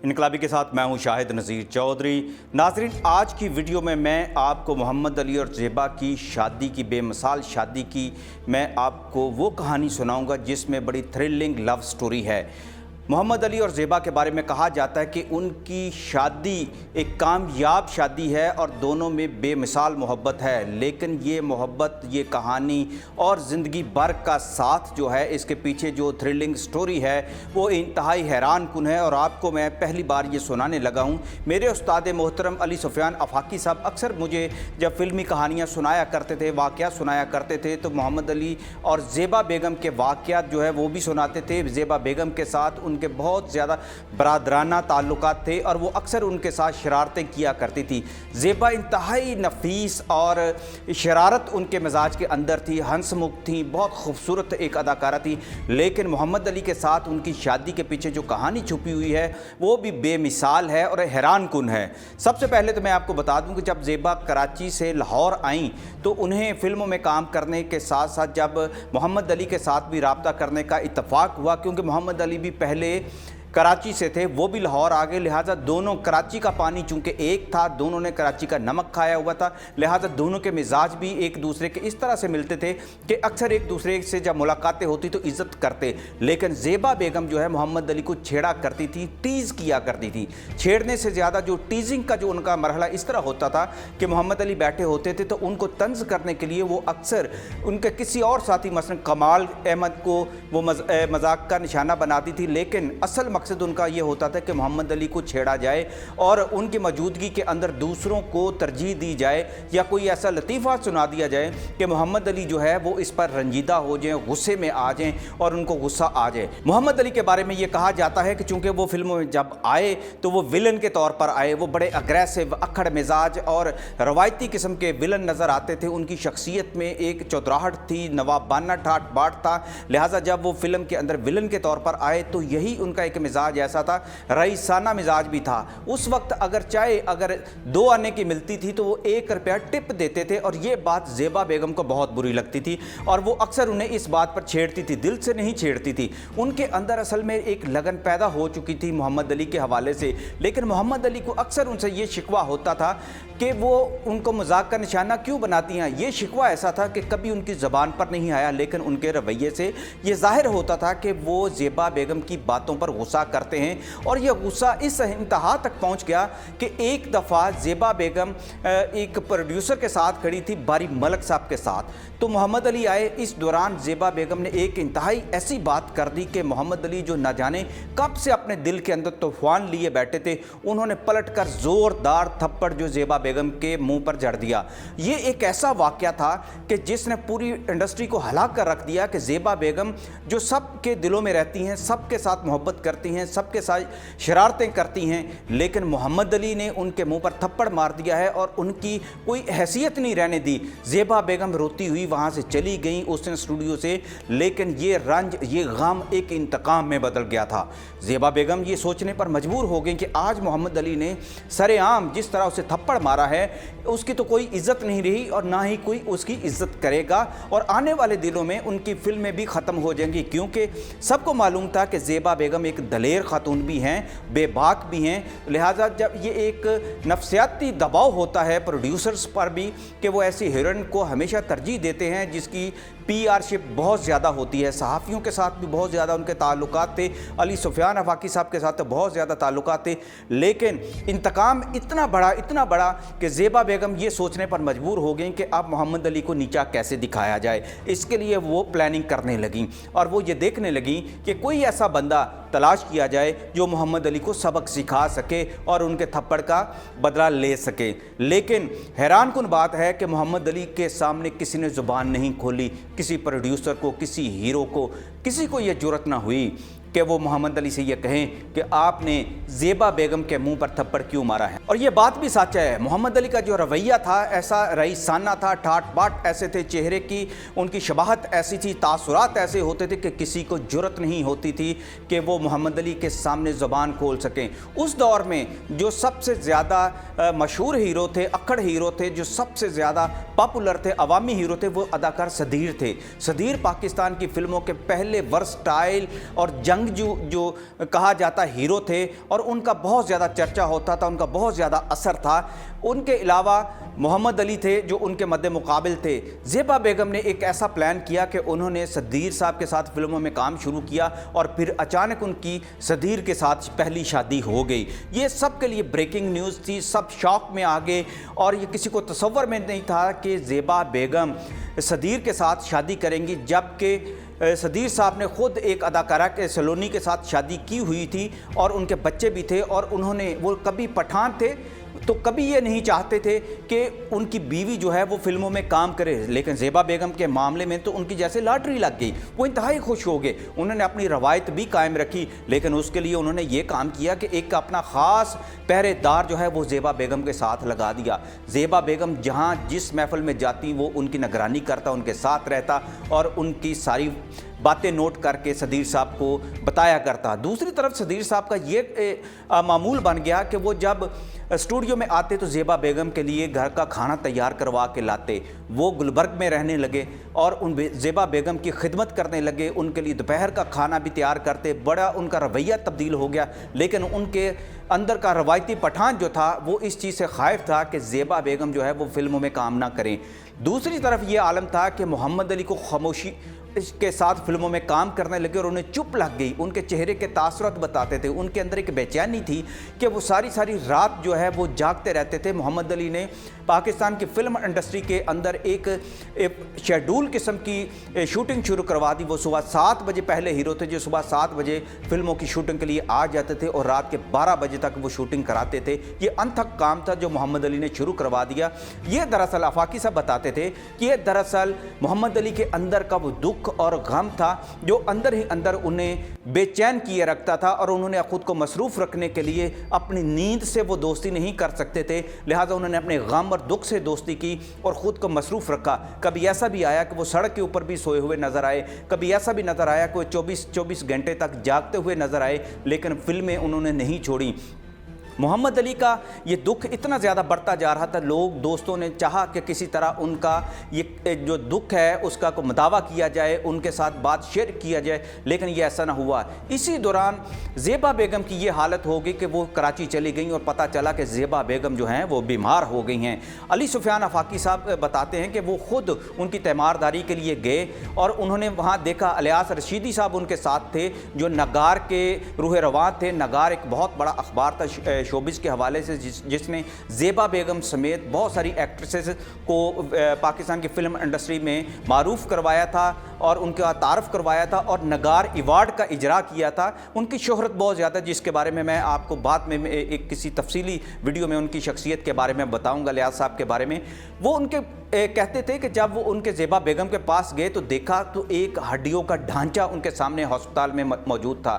इनकलाबी के साथ मैं हूं शाहिद नज़ीर चौधरी। नाजरीन, आज की वीडियो में मैं आपको मोहम्मद अली और ज़ेबा की शादी की, बेमिसाल शादी की, मैं आपको वो कहानी सुनाऊंगा जिसमें बड़ी थ्रिलिंग लव स्टोरी है। मोहम्मद अली और ज़ेबा के बारे में कहा जाता है कि उनकी शादी एक कामयाब शादी है और दोनों में बेमिसाल मोहब्बत है। लेकिन ये मोहब्बत, ये कहानी और ज़िंदगी भर का साथ जो है, इसके पीछे जो थ्रिलिंग स्टोरी है वो इंतहाई हैरान कुन है। और आपको मैं पहली बार ये सुनाने लगा हूँ। मेरे उस्ताद मोहतरम अली सुफियान आफाकी साहब अक्सर मुझे जब फिल्मी कहानियाँ सुनाया करते थे, वाक़यात सुनाया करते थे, तो मोहम्मद अली और ज़ेबा बेगम के वाक़यात जो है वो भी सुनाते थे। ज़ेबा बेगम के साथ उनके बहुत ज़्यादा बरादराना ताल्लुकात थे और वो अक्सर उनके साथ शरारतें किया करती थी। ज़ेबा इंतहाई नफीस और शरारत उनके मिजाज के अंदर थी, हंसमुख थी, बहुत खूबसूरत एक अदाकारा थी। लेकिन मोहम्मद अली के साथ उनकी शादी के पीछे जो कहानी छुपी हुई है वो भी बेमिसाल है और हैरान कुन है। सबसे पहले तो मैं आपको बता दूं कि जब ज़ेबा कराची से लाहौर आईं तो उन्हें फ़िल्मों में काम करने के साथ साथ जब मोहम्मद अली के साथ भी रब्ता करने का इत्तफ़ाक़ हुआ, क्योंकि मोहम्मद अली भी पहले कराची से थे, वो भी लाहौर आ गए, लिहाजा दोनों, कराची का पानी चूँकि एक था, दोनों ने कराची का नमक खाया हुआ था, लिहाजा दोनों के मिजाज भी एक दूसरे के इस तरह से मिलते थे कि अक्सर एक दूसरे से जब मुलाकातें होती तो इज़्ज़त करते। लेकिन ज़ेबा बेगम जो है मोहम्मद अली को छेड़ा करती थी, टीज़ किया करती थी। छेड़ने से ज़्यादा जो टीजिंग का जो उनका मरहला इस तरह होता था कि मोहम्मद अली बैठे होते थे तो उनको तंज़ करने के लिए वो अक्सर उनके किसी और साथी मसलन कमाल अहमद को वो मजाक का निशाना बनाती थी। लेकिन असल मकसद उनका ये होता था कि मोहम्मद अली को छेड़ा जाए और उनकी मौजूदगी के अंदर दूसरों को तरजीह दी जाए या कोई ऐसा लतीफ़ा सुना दिया जाए कि मोहम्मद अली जो है वो इस पर रंजीदा हो जाएं, गुस्से में आ जाएं और उनको गुस्सा आ जाए। मोहम्मद अली के बारे में ये कहा जाता है कि चूँकि वो फिल्मों में जब आए तो वो विलन के तौर पर आए, वो बड़े अग्रेसिव, अक्खड़ मिजाज और रवायती किस्म के विलन नज़र आते थे। उनकी शख्सियत में एक चौधराहट थी, नवाबाना ठाट बाट था। लिहाजा जब वो फिल्म के अंदर विलन के तौर पर आए तो यही उनका एक मिजाज ऐसा था, रईसाना मिजाज भी था। उस वक्त अगर चाय अगर 2 आने की मिलती थी तो वो 1 रुपया टिप देते थे और ये बात ज़ेबा बेगम को बहुत बुरी लगती थी और वो अक्सर उन्हें इस बात पर छेड़ती थी, दिल से नहीं छेड़ती थी। उनके अंदर असल में एक लगन पैदा हो चुकी थी मोहम्मद अली के हवाले से। लेकिन मोहम्मद अली को अक्सर उनसे ये शिकवा होता था कि वो उनको मजाक का निशाना क्यों बनाती हैं। ये शिकवा ऐसा था कि कभी उनकी ज़बान पर नहीं आया, लेकिन उनके रवैये से ये ज़ाहिर होता था कि वो ज़ेबा बेगम की बातों पर गुस्सा करते हैं। और यह गुस्सा इस इंतहा तक पहुंच गया कि एक दफ़ा ज़ेबा बेगम एक प्रोड्यूसर के साथ खड़ी थी, बारी मलक साहब के साथ, तो मोहम्मद अली आए। इस दौरान ज़ेबा बेगम ने एक इंतहाई ऐसी बात कर दी कि मोहम्मद अली जो न जाने कब से अपने दिल के अंदर तूफ़ान लिए बैठे थे, उन्होंने पलट कर ज़ोरदार थप्पड़ जो ज़ेबा बेगम के मुंह पर जड़ दिया। ये एक ऐसा वाक़या था कि जिसने पूरी इंडस्ट्री को हिला कर रख दिया कि ज़ेबा बेगम जो सबके दिलों में रहती हैं, सबके साथ मोहब्बत करती हैं, सबके साथ शरारतें करती हैं, लेकिन मोहम्मद अली ने उनके मुंह पर थप्पड़ मार दिया है और उनकी कोई हैसियत नहीं रहने दी। ज़ेबा बेगम रोती हुई वहाँ से चली गई उस स्टूडियो से। लेकिन ये रंज, ये गम एक इंतकाम में बदल गया था। ज़ेबा बेगम ये सोचने पर मजबूर हो गई कि आज मोहम्मद अली ने सरेआम जिस तरह उसे थप्पड़ मारा है उसकी तो कोई इज़्ज़त नहीं रही और ना ही कोई उसकी इज़्ज़त करेगा और आने वाले दिनों में उनकी फिल्में भी ख़त्म हो जाएंगी, क्योंकि सबको मालूम था कि ज़ेबा बेगम एक दलेर खातून भी हैं, बेबाक भी हैं। लिहाजा जब ये एक नफ्सियाती दबाव होता है प्रोड्यूसर्स पर भी कि वो ऐसी हीरोइन को हमेशा तरजीह देते हैं जिसकी पीआरशिप बहुत ज़्यादा होती है। सहाफ़ियों के साथ भी बहुत ज़्यादा उनके ताल्लुकात थे, अली सुफियान आफाकी साहब के साथ तो बहुत ज़्यादा ताल्लुकात थे। लेकिन इंतकाम इतना बड़ा कि ज़ेबा बेगम ये सोचने पर मजबूर हो गई कि अब मोहम्मद अली को नीचा कैसे दिखाया जाए। इसके लिए वो प्लानिंग करने लगी और वो ये देखने लगी कि कोई ऐसा बंदा तलाश किया जाए जो मोहम्मद अली को सबक सिखा सके और उनके थप्पड़ का बदला ले सके। लेकिन हैरान कुन बात है कि मोहम्मद अली के सामने किसी ने ज़ुबान नहीं खोली। किसी प्रोड्यूसर को, किसी हीरो को, किसी को ये जुर्रत ना हुई कि वो मोहम्मद अली से ये कहें कि आपने ज़ेबा बेगम के मुंह पर थप्पड़ क्यों मारा है। और ये बात भी सच है, मोहम्मद अली का जो रवैया था ऐसा रईसाना था, ठाट बाट ऐसे थे, चेहरे की उनकी शबाहत ऐसी थी, तासुरात ऐसे होते थे कि किसी को जुर्रत नहीं होती थी कि वो मोहम्मद अली के सामने ज़ुबान खोल सकें। उस दौर में जो सबसे ज़्यादा मशहूर हीरो थे, अक्खड़ हीरो थे, जो सबसे ज़्यादा पॉपुलर थे, अवामी हीरो थे, वो अदाकार सदीर थे। सदीर पाकिस्तान की फ़िल्मों के पहले वर्सटाइल और जंग यंग जो जो कहा जाता हीरो थे और उनका बहुत ज़्यादा चर्चा होता था, उनका बहुत ज़्यादा असर था। उनके अलावा मोहम्मद अली थे जो उनके मद्दे मुकाबिल थे। ज़ेबा बेगम ने एक ऐसा प्लान किया कि उन्होंने सदीर साहब के साथ फिल्मों में काम शुरू किया और फिर अचानक उनकी सदीर के साथ पहली शादी हो गई। ये सब के लिए ब्रेकिंग न्यूज़ थी, सब शॉक में आ गए और ये किसी को तसव्वुर में नहीं था कि ज़ेबा बेगम सदीर के साथ शादी करेंगी, जबकि सदीर साहब ने ख़ुद एक अदाकारा के सलोनी के साथ शादी की हुई थी और उनके बच्चे भी थे और उन्होंने वो कभी पठान थे तो कभी ये नहीं चाहते थे कि उनकी बीवी जो है वो फिल्मों में काम करे। लेकिन ज़ेबा बेगम के मामले में तो उनकी जैसे लॉटरी लग गई, वो इंतहाई खुश हो गए। उन्होंने अपनी रवायत भी कायम रखी, लेकिन उसके लिए उन्होंने ये काम किया कि एक अपना ख़ास पहरेदार जो है वो ज़ेबा बेगम के साथ लगा दिया। ज़ेबा बेगम जहाँ जिस महफिल में जाती वो उनकी निगरानी करता, उनके साथ रहता और उनकी सारी बातें नोट करके सदीर साहब को बताया करता। दूसरी तरफ सदीर साहब का ये मामूल बन गया कि वो जब स्टूडियो में आते तो ज़ेबा बेगम के लिए घर का खाना तैयार करवा के लाते। वो गुलबर्ग में रहने लगे और उन ज़ेबा बेगम की खिदमत करने लगे, उनके लिए दोपहर का खाना भी तैयार करते। बड़ा उनका रवैया तब्दील हो गया, लेकिन उनके अंदर का रवायती पठान जो था वो इस चीज़ से खाइफ था कि ज़ेबा बेगम जो है वो फिल्मों में काम ना करें। दूसरी तरफ ये आलम था कि मोहम्मद अली को खामोशी के साथ फिल्मों में काम करने लगे और उन्हें चुप लग गई। उनके चेहरे के तासुरात बताते थे, उनके अंदर एक बेचैनी थी कि वो सारी सारी रात जो है वो जागते रहते थे। मोहम्मद अली ने पाकिस्तान की फ़िल्म इंडस्ट्री के अंदर एक शेड्यूल किस्म की शूटिंग शुरू करवा दी। वो सुबह 7 बजे पहले हीरो थे जो सुबह 7 बजे फिल्मों की शूटिंग के लिए आ जाते थे और रात के 12 बजे तक वो शूटिंग कराते थे। ये अनथक काम था जो मोहम्मद अली ने शुरू करवा दिया। ये दरअसल आफाकी साहब बताते थे कि ये दरअसल मोहम्मद अली के अंदर का वो दुख और गम था जो अंदर ही अंदर उन्हें बेचैन किए रखता था और उन्होंने खुद को मसरूफ़ रखने के लिए अपनी नींद से वो दोस्ती नहीं कर सकते थे, लिहाजा उन्होंने अपने गम और दुख से दोस्ती की और ख़ुद को मसरूफ़ रखा। कभी ऐसा भी आया कि वो सड़क के ऊपर भी सोए हुए नज़र आए, कभी ऐसा भी नज़र आया कि वो 24 घंटे तक जागते हुए नज़र आए, लेकिन फिल्में उन्होंने नहीं छोड़ी। मोहम्मद अली का ये दुख इतना ज़्यादा बढ़ता जा रहा था, लोग दोस्तों ने चाहा कि किसी तरह उनका ये जो दुख है उसका को मदावा किया जाए, उनके साथ बात शेयर किया जाए, लेकिन ये ऐसा ना हुआ। इसी दौरान ज़ेबा बेगम की ये हालत हो गई कि वो कराची चली गई और पता चला कि ज़ेबा बेगम जो हैं वो बीमार हो गई हैं। अली सुफियान आफाकी साहब बताते हैं कि वो ख़ुद उनकी तीमारदारी के लिए गए और उन्होंने वहाँ देखा अलियास रशीदी साहब उनके साथ थे जो नगार के रूह रवां थे। नगार एक बहुत बड़ा अखबार था शोबिज़ के हवाले से जिसने ज़ेबा बेगम समेत बहुत सारी एक्ट्रेसेस को पाकिस्तान की फ़िल्म इंडस्ट्री में मारूफ़ करवाया था और उनका तारफ़ करवाया था और नगार अवार्ड का इजरा किया था। उनकी शोहरत बहुत ज़्यादा, जिसके बारे में मैं आपको बाद में एक किसी तफसीली वीडियो में उनकी शख्सियत के बारे में बताऊँगा, लियाज़ साहब के बारे में। वो उनके कहते थे कि जब वो उनके ज़ेबा बेगम के पास गए तो देखा तो एक हड्डियों का ढांचा उनके सामने अस्पताल में मौजूद था।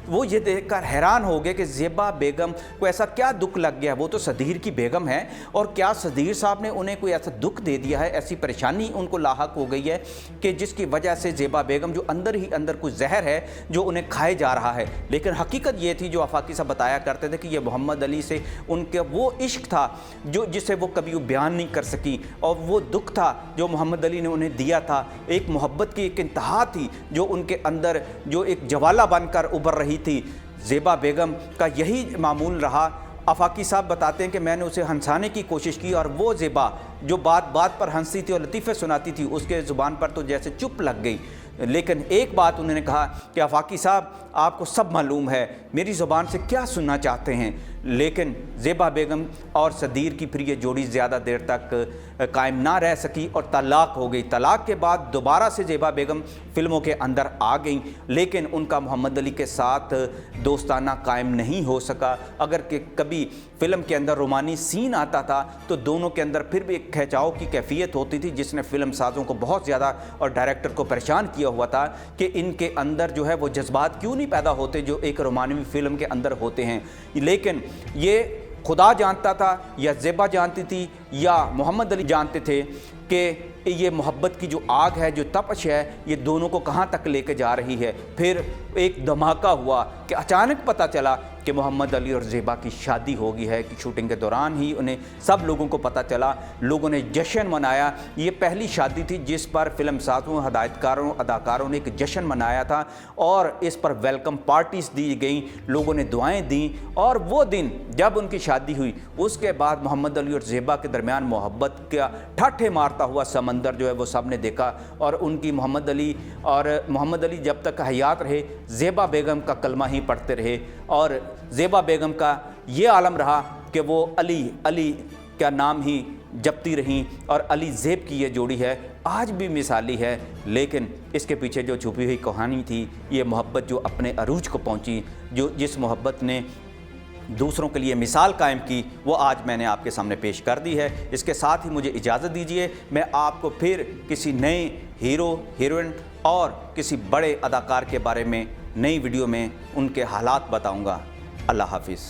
वो ये देखकर हैरान हो गए कि ज़ेबा बेगम को ऐसा क्या दुख लग गया, वो तो सदीर की बेगम है और क्या सदीर साहब ने उन्हें कोई ऐसा दुख दे दिया है, ऐसी परेशानी उनको लाहक हो गई है कि जिसकी वजह से ज़ेबा बेगम जो अंदर ही अंदर कुछ जहर है जो उन्हें खाए जा रहा है। लेकिन हकीकत ये थी जो आफाकी साहब बताया करते थे कि ये मोहम्मद अली से उनके वो इश्क था जो जिसे वो कभी वो बयान नहीं कर सकी और वो दुख था जो मोहम्मद अली ने उन्हें दिया था। एक मोहब्बत की एक इंतहा थी जो उनके अंदर जो एक ज्वाला बनकर उभर रही थी। ज़ेबा बेगम का यही मामूल रहा। आफाकी साहब बताते हैं कि मैंने उसे हंसाने की कोशिश की और वो ज़ेबा जो बात बात पर हंसती थी और लतीफ़े सुनाती थी उसके ज़ुबान पर तो जैसे चुप लग गई। लेकिन एक बात उन्होंने कहा कि आफाकी साहब आपको सब मालूम है मेरी ज़ुबान से क्या सुनना चाहते हैं। लेकिन ज़ेबा बेगम और सदीर की फिर ये जोड़ी ज़्यादा देर तक कायम ना रह सकी और तलाक़ हो गई। तलाक़ के बाद दोबारा से ज़ेबा बेगम फ़िल्मों के अंदर आ गई, लेकिन उनका मोहम्मद अली के साथ दोस्ताना कायम नहीं हो सका। अगर कि कभी फ़िल्म के अंदर रोमानी सीन आता था तो दोनों के अंदर फिर भी एक खिंचाव की कैफियत होती थी जिसने फ़िल्म साज़ों को बहुत ज़्यादा और डायरेक्टर को परेशान किया हुआ था कि इनके अंदर जो है वो जज्बात क्यों नहीं पैदा होते जो एक रोमानवी फ़िल्म के अंदर होते हैं। लेकिन ये खुदा जानता था या ज़ेबा जानती थी या मोहम्मद अली जानते थे कि ये मोहब्बत की जो आग है, जो तपश है, ये दोनों को कहाँ तक लेके जा रही है। फिर एक धमाका हुआ कि अचानक पता चला कि मोहम्मद अली और ज़ेबा की शादी हो गई है कि शूटिंग के दौरान ही उन्हें सब लोगों को पता चला, लोगों ने जश्न मनाया। ये पहली शादी थी जिस पर फिल्म साजों, हदायतकारों, अदाकारों ने एक जश्न मनाया था और इस पर वेलकम पार्टीज़ दी गई, लोगों ने दुआएं दी। और वो दिन जब उनकी शादी हुई उसके बाद मोहम्मद अली और ज़ेबा के दरमियान मोहब्बत का ठाठे मारता हुआ समंदर जो है वो सब ने देखा। और उनकी मोहम्मद अली जब तक हयात रहे ज़ेबा बेगम का कलमा ही पढ़ते रहे और ज़ेबा बेगम का ये आलम रहा कि वो अली अली का नाम ही जपती रहीं। और अली ज़ेब की ये जोड़ी है आज भी मिसाली है, लेकिन इसके पीछे जो छुपी हुई कहानी थी, ये मोहब्बत जो अपने अरूज को पहुंची, जो जिस मोहब्बत ने दूसरों के लिए मिसाल कायम की, वो आज मैंने आपके सामने पेश कर दी है। इसके साथ ही मुझे इजाज़त दीजिए, मैं आपको फिर किसी नए हीरो, हीरोइन और किसी बड़े अदाकार के बारे में नई वीडियो में उनके हालात बताऊंगा। अल्लाह हाफिज़।